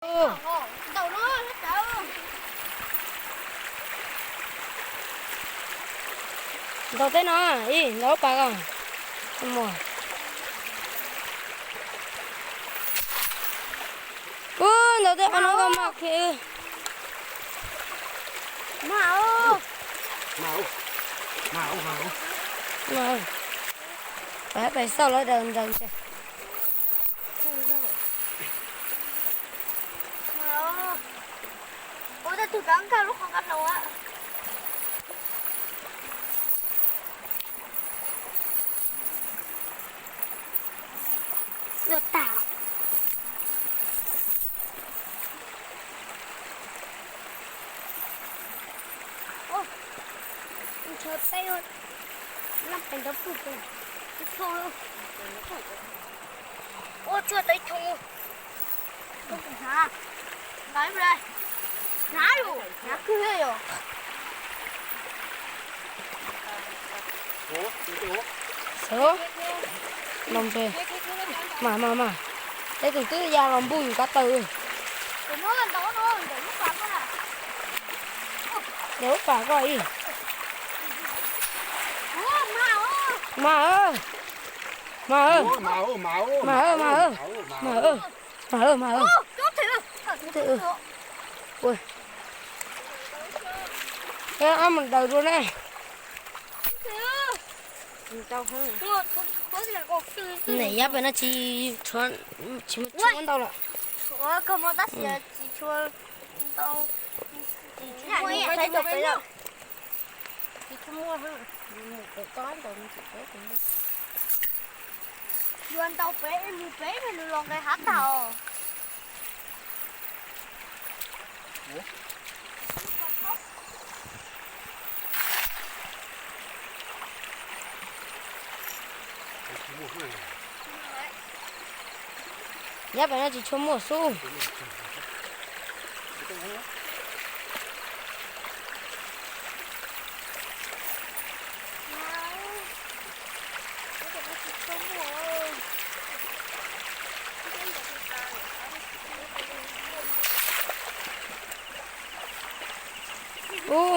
Đầu nó trời. Đầu tên nó ý nó bà con mùa đầu tên nó có mặc kìa Mạo phải sau lại đần đần kìa ôi ta thử cắn cả lúc không cắn đâu á. Lượt tảo. Ô, mình chờ tay rồi. Năm thành đó phụ rồi. Thôi luôn. Ô, chưa tới thùng. Không cần hả? Nói về đây. Ná rồi. Ná cứ thế rồi. sữa lòng về mà để từ từ ra làm bùi cả từ Nó gần đó nó để lúc bắn con à. nếu cả coi Ô, mà ơi chốt thử. ui cái ăn mình đời luôn nè này giáp nó chỉ một chút đâu là Không có tắt chỉ chua đâu. Chỉ thấy được đấy đâu. chỉ có mua hơn một cái con rồi chỉ có cũng Yuan tao bé mình lon cái hát tao. giáp nó chỉ cho mua xu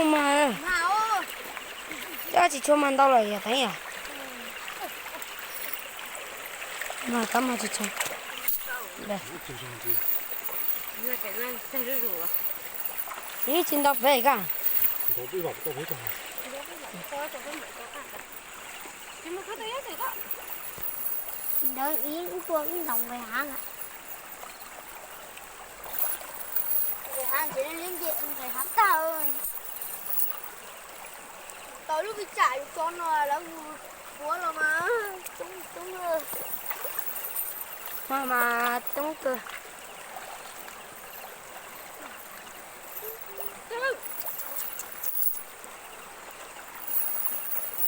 mà chỉ cho man đâu rồi thấy à mà tắm mà chỉ cho đây ý chín đọc về cả Đợi ý cũng đồng về hang ạ. Về hang chỉ nên liên diện về hát tao. Tới lúc bị chạy được con rồi đã cuốn rồi mà. Đúng rồi. mà tung cơ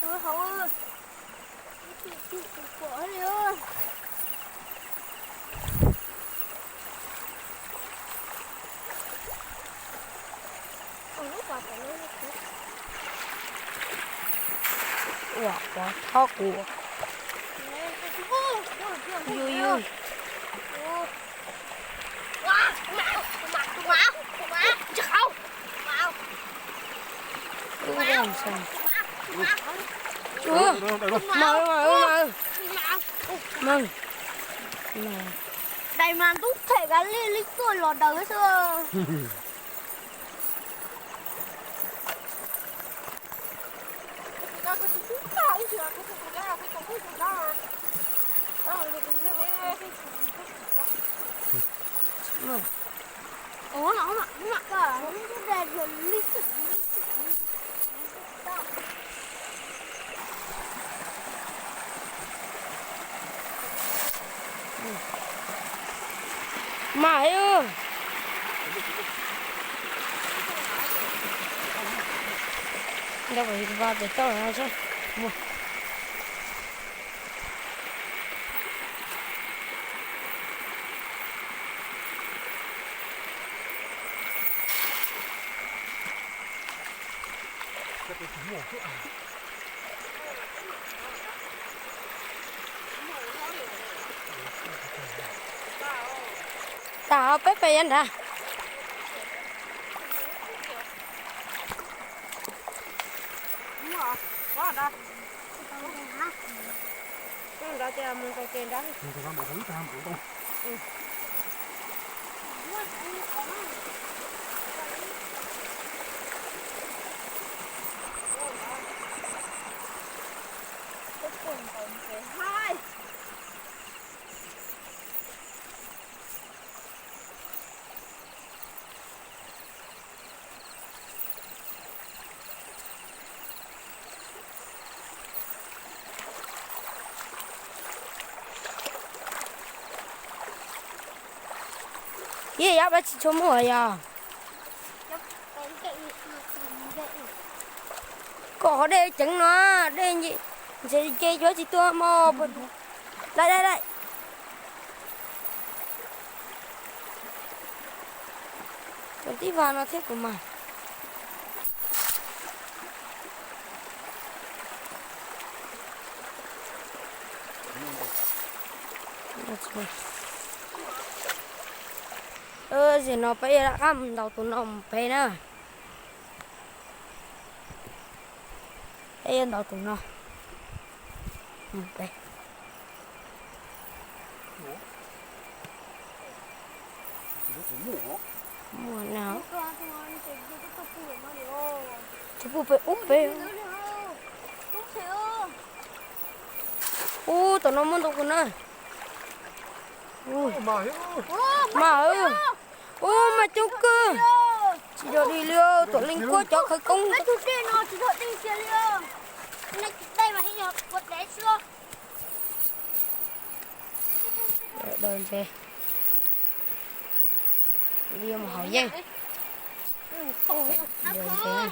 Thôi thôi. Quả đi ơi. quả thóc của vui làm sao mừng Đây mà túc thể gắn lên lít rồi lọt đầu cái xưa. Ủa nó mặc cả nó đẹp rồi lít. mãi ư đâu phải vào để tao ra chứ mua tao bé bé anh ra đúng rồi có đó con đó cho mình coi kênh đó mình phải làm một thứ tham của con hai gì vậy bác cho mua à có đây chẳng nó đây gì sẽ chơi chỗ gì tôi mò đây đây đây cái tí vào nó thế của mày giờ nó bây giờ cam đầu tụi nó bây nữa bây giờ đầu tụi nó đây mùa nào chú bố bé úp bé ô tụi nó muốn đâu con ơi ui mà ơi ô mà chú cơ chị cho đi liêu tụi linh cô cho khởi công chú kia nó chú thợ tinh kia liêu đây mà hình một đế chưa đơn về liêu mà hỏi gì đơn về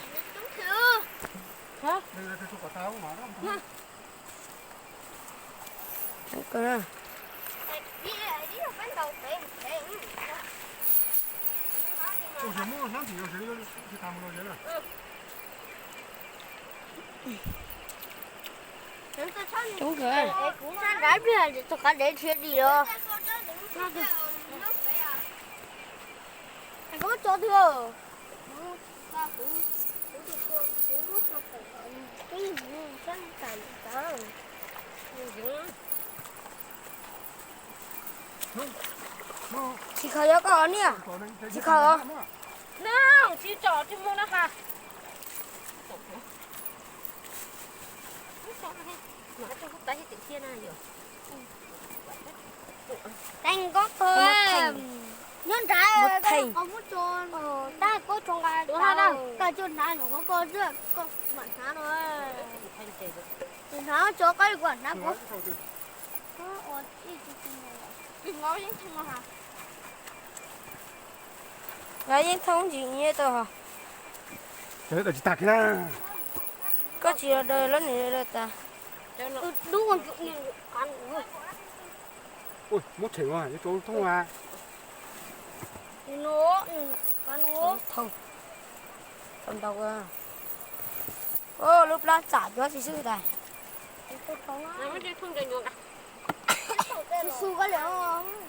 hả đây là cái số quả táo mà đó cơ nè有什么想起有谁就他们那些了。đúng rồi Sao đá bia tôi có để thiệt đi rồi. Anh có cho thừa. chị khởi có con nè chị khởi Nào, chị trỏ chị mua nó hả? Anh có thôi. Nhân trái có một tròn. Ta có tròn cái đâu. Cái tròn này nó có rất có bản thá rồi. Nó cho cái quản nó có. Ngó những thằng hả? gái những thông gì như tôi hả Đấy là chị tạc ra. có chị ở đời lớn này đây ta Đúng rồi, ăn rồi. Ôi, một chỉnh rồi, cái chỗ thông hòa. Nó thông cầm đầu à ô lúc đó trả cho chị sư này su có liệu không?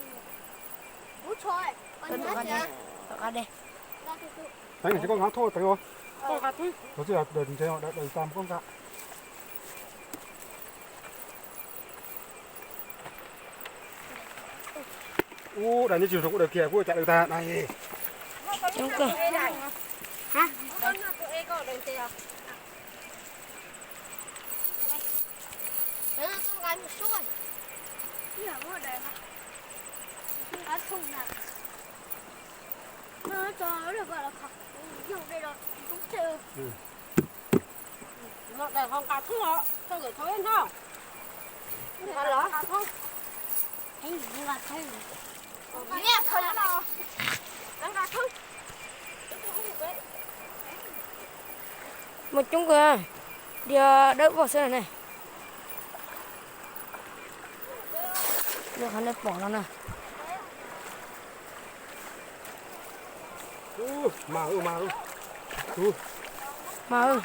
Bút thôi. tôi được ăn đi được ăn đi Đấy, chỉ có ngáo thôi, phải không? Đó chỉ là đợt chơi họ đợt tam con gạ. Đã như chiều sống của đợt kia, của chạy được ta, này. chúng cơ Hả? Đấy là con gái một chút rồi. Cái là mua đây hả? Con gái không nào. Nó cho nó được gọi là khóc. Dùng đây rồi, cũng chịu. nó để không cả thứ họ tôi gửi thôi anh không Nó lỡ. Anh nhìn là thôi. Nghe thôi nó đâu. ăn cả thứ một chúng cơ đi đỡ vào xe này được hắn đẹp bỏ nó nè Mà ơi. mà ơi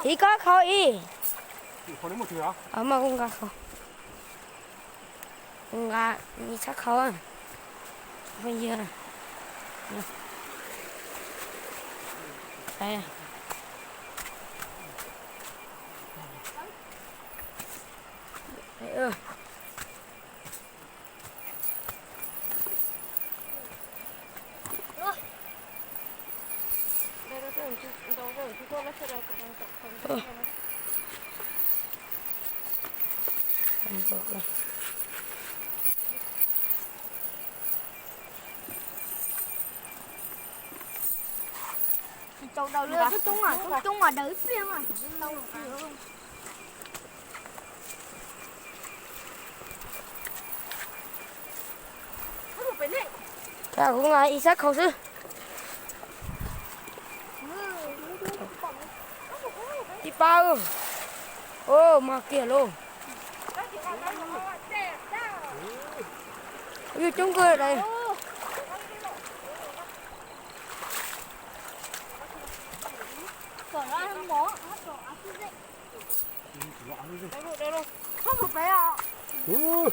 thì có khói Có đến một thứ đó. ở mà không có khói con gà đi sắc không bây giờ đây đây Trâu đầu lừa chúng mà đỡ riêng à. ta cũng là đi sắc không chứ đi bao ô mà kìa luôn như chúng cười ở đây Không một bé à. chúng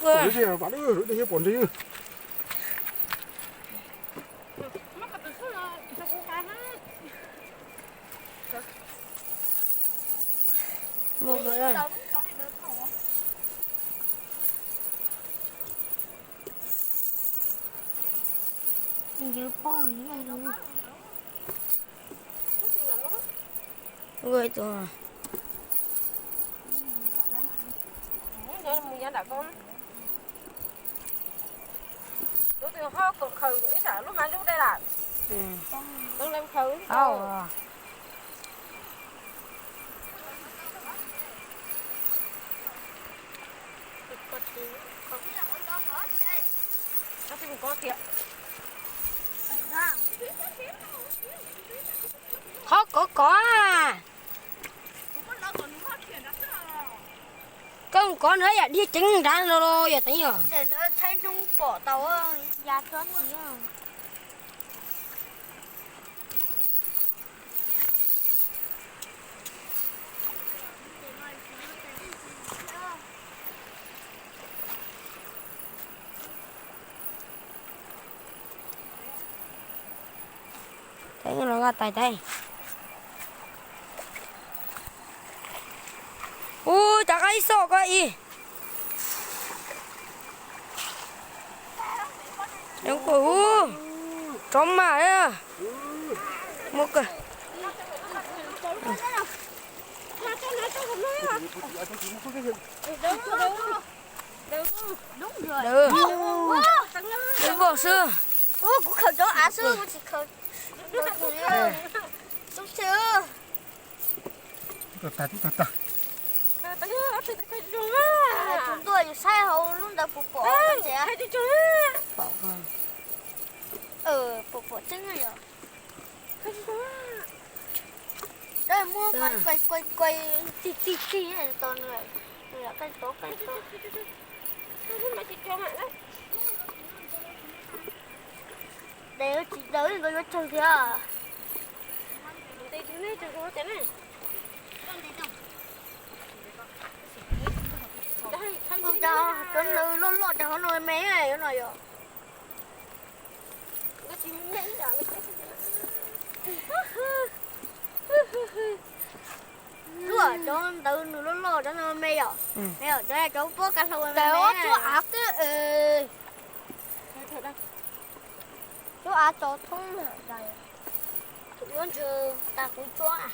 cười cái gì à bạn ơi đây còn gì một người đây Nhớ bông như này luôn. người tôi Mình đã con lúc thì ho cực khử ít à lúc mà lúc đây là lúc lên khử nó thì mình có kìa khó có à con nữa giờ đi trứng ra rồi giờ thấy rồi Để nó thấy trong bỏ tàu giá thoát gì à. thấy nó ra tay tay ui chắc ai sợ cái em cô trống mà á một cái Đúng rồi. được được vào xưa Cũng khởi chỗ á xưa cũng chỉ khởi. Đúng chưa? ta Chúng tôi sai hậu luôn đã phục bỏ sẽ. bỏ con Phục bỏ trứng rồi. Đây mua máy quay tí này toàn người. Rồi là cái tố. Để chị đỡ thì có chơi thế à? Không cho, con lư lót lót cho nó nuôi mấy này nó rồi. Rửa cho từ nó lót cho nó mê rồi. Mê rồi, cho cháu có cá sấu mê. Chú ác cái chú ác cho thông rồi. Chú muốn chờ ta cũng cho à.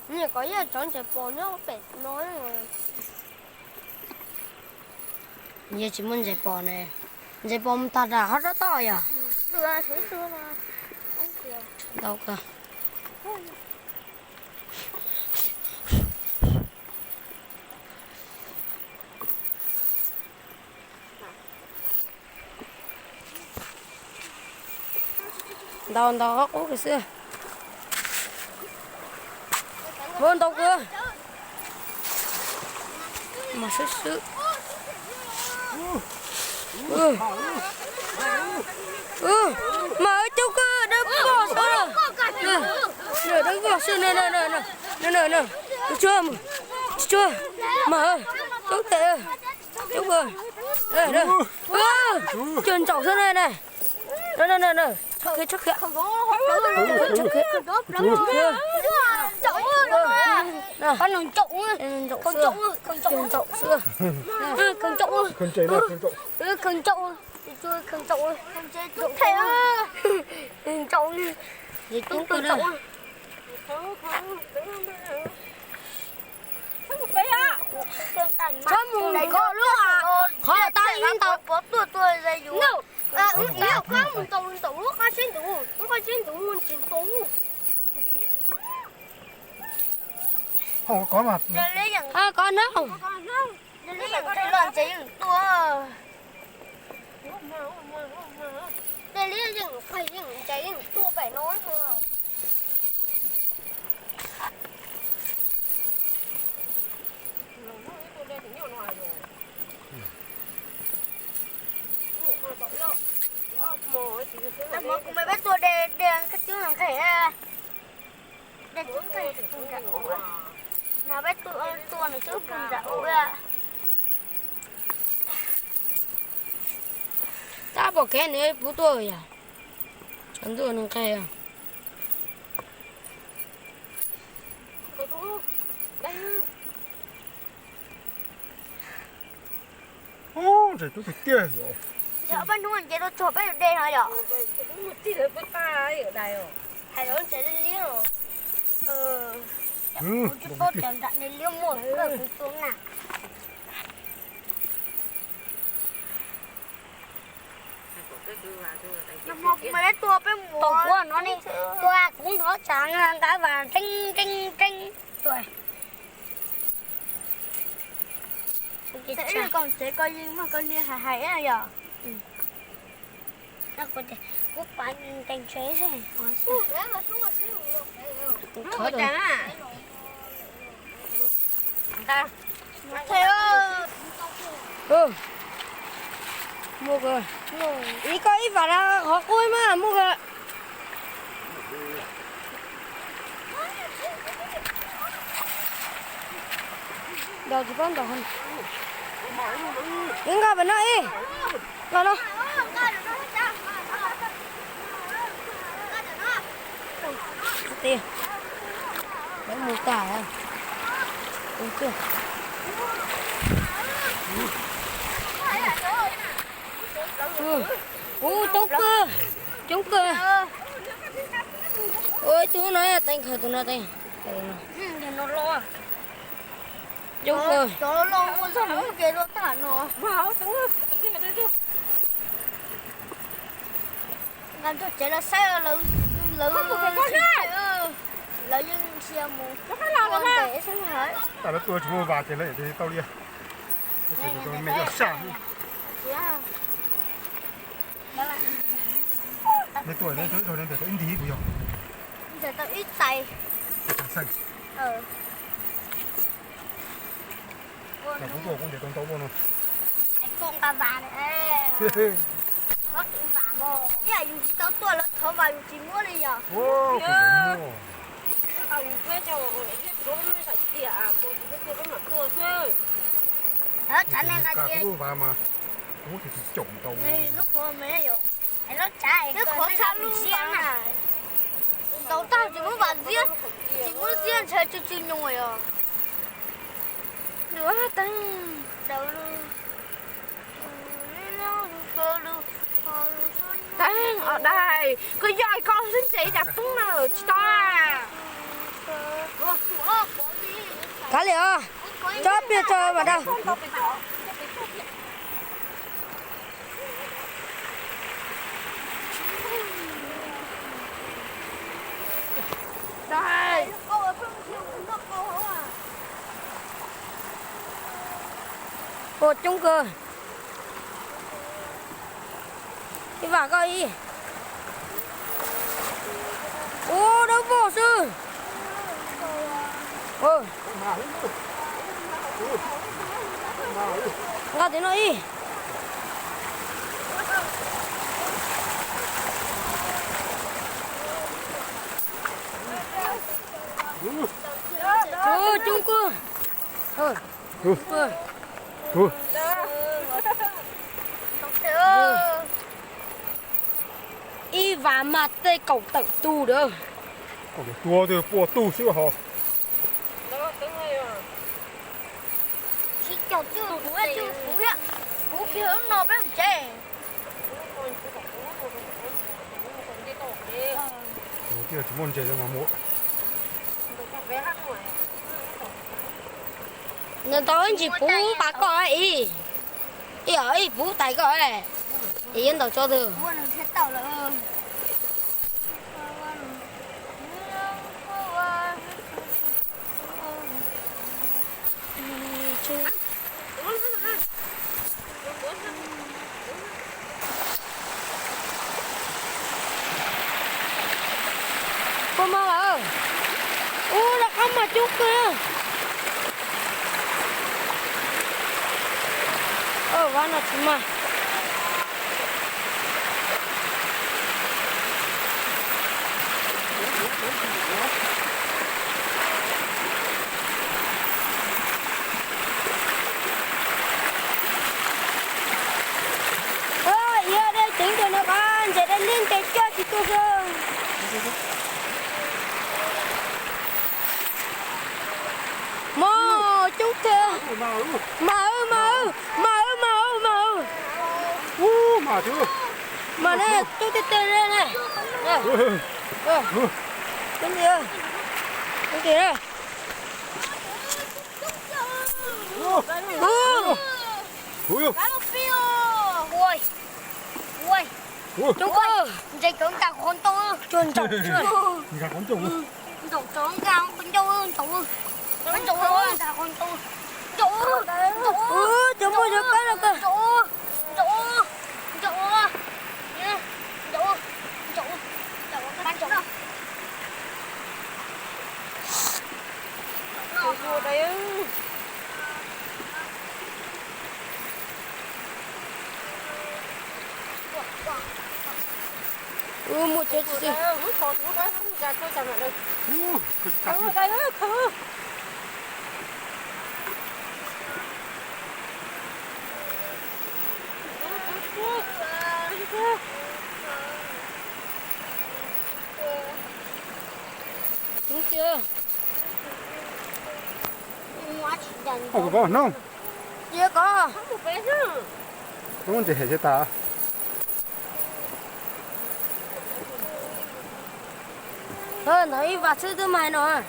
Nhưng có gì chọn sẽ bỏ nhớ bệt nói rồi. giờ chỉ muốn dẹp bò này dẹp bò ta đã hết rất to à Xưa mà. Không kìa. đâu cơ đâu hết cái xưa vươn đâu cơ mà sức mà ở chỗ cơ đâm bỏ sao nè đâm bỏ sao nè được chưa chưa mở chúc tệ chúc rồi đây đây chân chậu thế này này đây chắc kìa con nồng trộn chân chậu sữa con trộn con chơi nào con trộn con trộn con trộn thế à trộn gì cũng con đây trộn Sao mùng có luôn à? Khó là ta yên tàu có tuổi rồi dù. Nếu không mùng tàu lúc có xin đủ luôn chỉ đủ. không có mà con đâu Lấy những cái lần chế những tua. Để lấy những phải những chế những tua phải nói không? Mà cũng mấy bé tua để cái chữ hàng khỉ à. Để chữ khỉ cùng cả ủ à. Nào bé tua này chữ cùng cả ủ à. ta bỏ cái này bố tôi à chẳng tôi nó cái à ô trời tôi phải kia rồi Dạ bên đúng anh chế nó chụp bên đây hả vậy? Chỉ là bữa ta ấy ở đây rồi. Hay là chế lên liêu rồi. ừ Chút tốt chẳng đạn lên liêu một cái cũng xuống nào. Nó một mấy tua bên mùa. Tổ của nó đi. Tua cũng nó chẳng đã và trinh. Rồi. Thế là còn sẽ coi như mà con đi hài à giờ. Nó có thể quốc bán canh chế rồi. khó rồi Ta. Theo mua rồi ý có ý vào ra họ côi mà mua rồi đầu thì con đầu hơn những cái bên này nó tiền đấy mua cả à đúng chưa chúng cơ ôi chú nói là tay khởi tụi nó tay thì nó lo. chúng cơ Nó lo con sao nó kia nó thả nó. Wow, đúng rồi. Ngăn cho chế là sai là lớn lớn nhưng xe mù nó phải làm cái này xem hả tại nó tôi mua vài cái này thì tao đi tôi mình ở xa mấy tuổi này rồi nên để tôi in tí của nhau giờ tao ít tay xanh là cũng đồ cũng để con tấu luôn con bà này có tiếng bà mồ cái này tao tuổi nó thở vào chỉ mua đi giờ ô Tao quay cho cái số nó phải tỉa, cái mặt tua chứ. đó trả nên là cả kia cũng vào mà cũng thì trộn tàu này lúc vừa mới rồi nó trả cái khó khăn luôn mà tao tao chỉ muốn vào riêng chơi chơi chơi nhung rồi à nữa tăng đầu luôn Đang ở đây, cái dây con xin chị đặt xuống nào to à. cá liệu chóp đi chơi vào đâu Đây. một chung cơ đi vào coi đi ô đâu vô sư ngắt tiếng nói đi chung cơ Thôi. Ừ. Thôi. Ừ. Y và mặt tê cậu tự tu được. Còn cái tua thì bùa tu xíu hả? Đó, tính hay à. Chỉ cho chú bố chú bố kia nó bên chế. Kia chỉ muốn chơi cho mà mua. Nên tôi chỉ bố bà coi ý. Ý ở ý bố tại coi. Ý yên đầu cho được. Bố nó sẽ tàu là Cô mau ơi. Ô là không mà chút kìa. Ván là chúng mà. Iya đây tính cho nó con, để đây lên cái cho chị tôi rồi. Mò chút kìa. Mà chứ. Mà đây chút tê đây này. Cái gì ơi? Cái gì đây? Ui. Ui. Ui. Chúng cơ. Dây cứng cả con tôi. Chuồn chọc chuồn. Gà con trùng. Tổ trống gang con tôi tổ. Con tôi cả con tôi. Chỗ. Chúng mua được cái là cơ. Vô đây. Một chút gì. Lúc thôi lúc đó ra tôi chậm lại đây. Cắt Ở đây á, thử. Đúng chưa? Không có không? Chưa có. Không một bé chứ. Không chỉ hệ chế ta. Nói và sư tư mày rồi.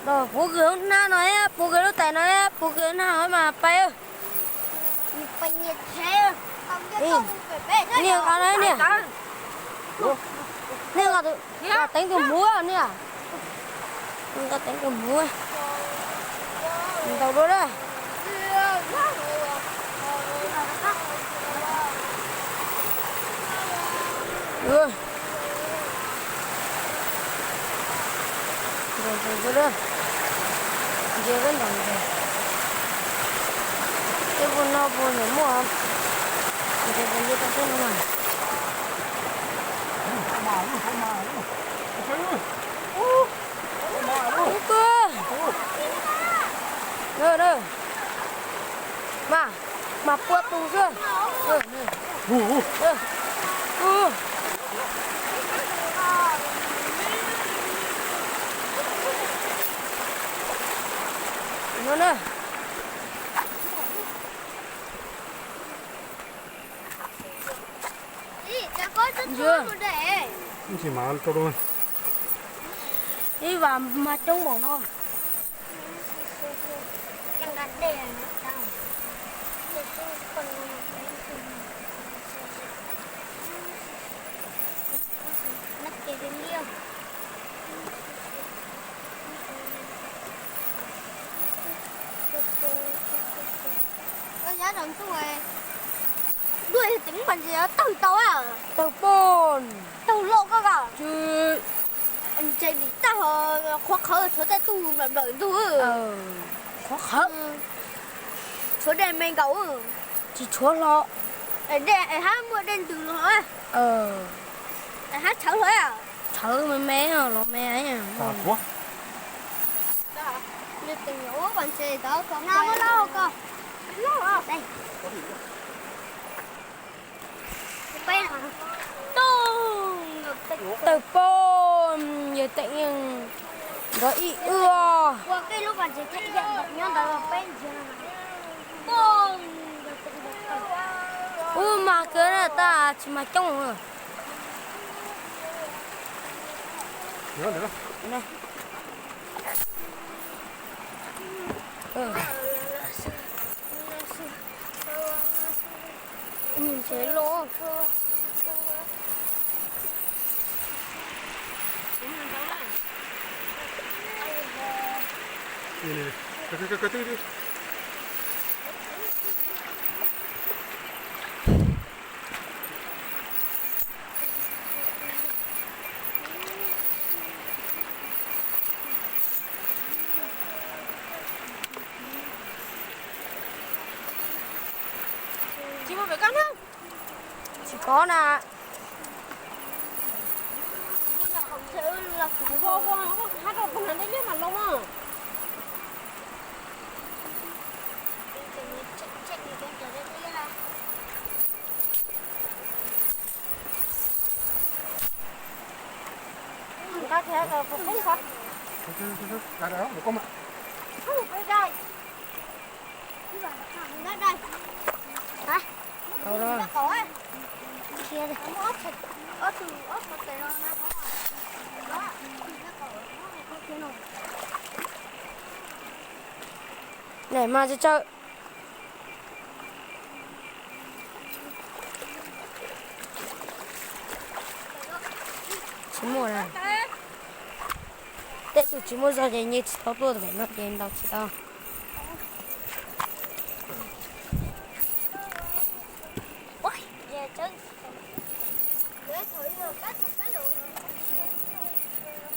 Rồi, bố gửi na nói á, bố gửi lúc tại nói á, bố gửi na nói mà bay ơi. Bay nhiệt thế. Nè con đấy nè. Nè con tụi, đánh từ múa nè. Người ta đánh từ múa. Mình tàu đua đây. Rồi. Rồi. Giờ vẫn còn rồi. Cái buồn nó buồn để mua không? Thì buồn đi tao không mà. Không cơ. Rồi. Mà buat tu chưa? Nó nè. Chưa. Chỉ mà cho đôi. Đi vào mà trông bọn nó. Chẳng gắn đèn đâu. Nắp cái đến liêu. Có giá đồng tuổi. Đuôi tính bằng gì đó, tàu tàu à? Tàu bồn. Tàu lộ cơ cả. Chứ. Anh chơi đi ta khó khăn chỗ ta tu mà đợi tu. Khó khăn. Chỗ đèn mình cậu. Chỉ chúa lo. Đèn hai mươi đèn từ nó. Hát thử thôi à. thử mấy mé lỗ mé ấy nha. À, quá. Như từng nhổ bạn xe đó còn nào có lâu cơ. Lâu à? Đây. Bên hả? Tung. Từ bom giờ tự nhiên rồi ý ưa. Qua cái lúc bạn sẽ thấy hiện vật nhân đó là bên gì nào. Bom. Mà cái là ta chỉ mà trông rồi. Được rồi. Này. Nhìn thấy lỗ. Nè, cái đi. Chị mua phải con không? Chỉ có là Không thể là Vô vô nó có hát được con này đấy mà lâu à. Người ta thế là cũng không có. Cái đó, được không ạ? Không phải đây. Đây đây. Hả? đâu rồi. Có ấy. Kia đây. Ớt thịt. Ớt từ ớt một cái nó có. Đó. Để mà cho chơi. Chỉ mua này. Để tụi chỉ mua giờ thì như tao tôi phải nó tiền đâu chỉ tao. Ôi, về chân. Để thử rồi bắt cái lỗ.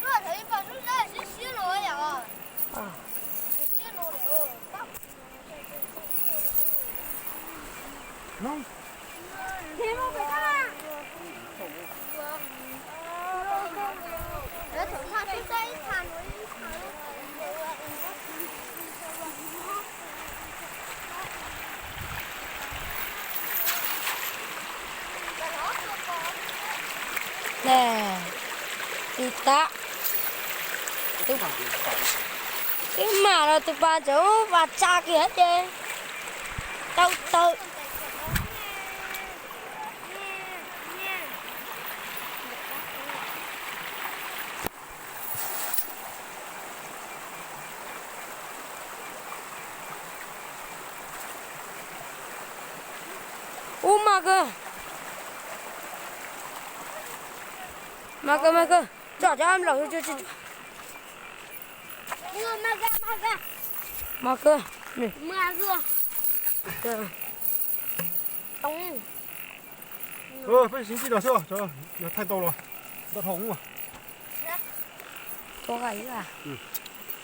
Nó thấy vào lúc đó sẽ xíu rồi à. Xíu rồi rồi. Không. Thế mà phải ta. Để thử thang xuống đây thang núi. Nè. Đi ta. Cái mà là tụi ba chỗ và cha kia hết đi. Đâu tự. Mà cơ. Cho em lẩu cho. Mưa ma ga. Mà cơ. Nè. Mưa rùa. Chờ. Tông. Phải xin chỉ được chưa? Trời ơi,太多了，不同嘛。 Có gãy à?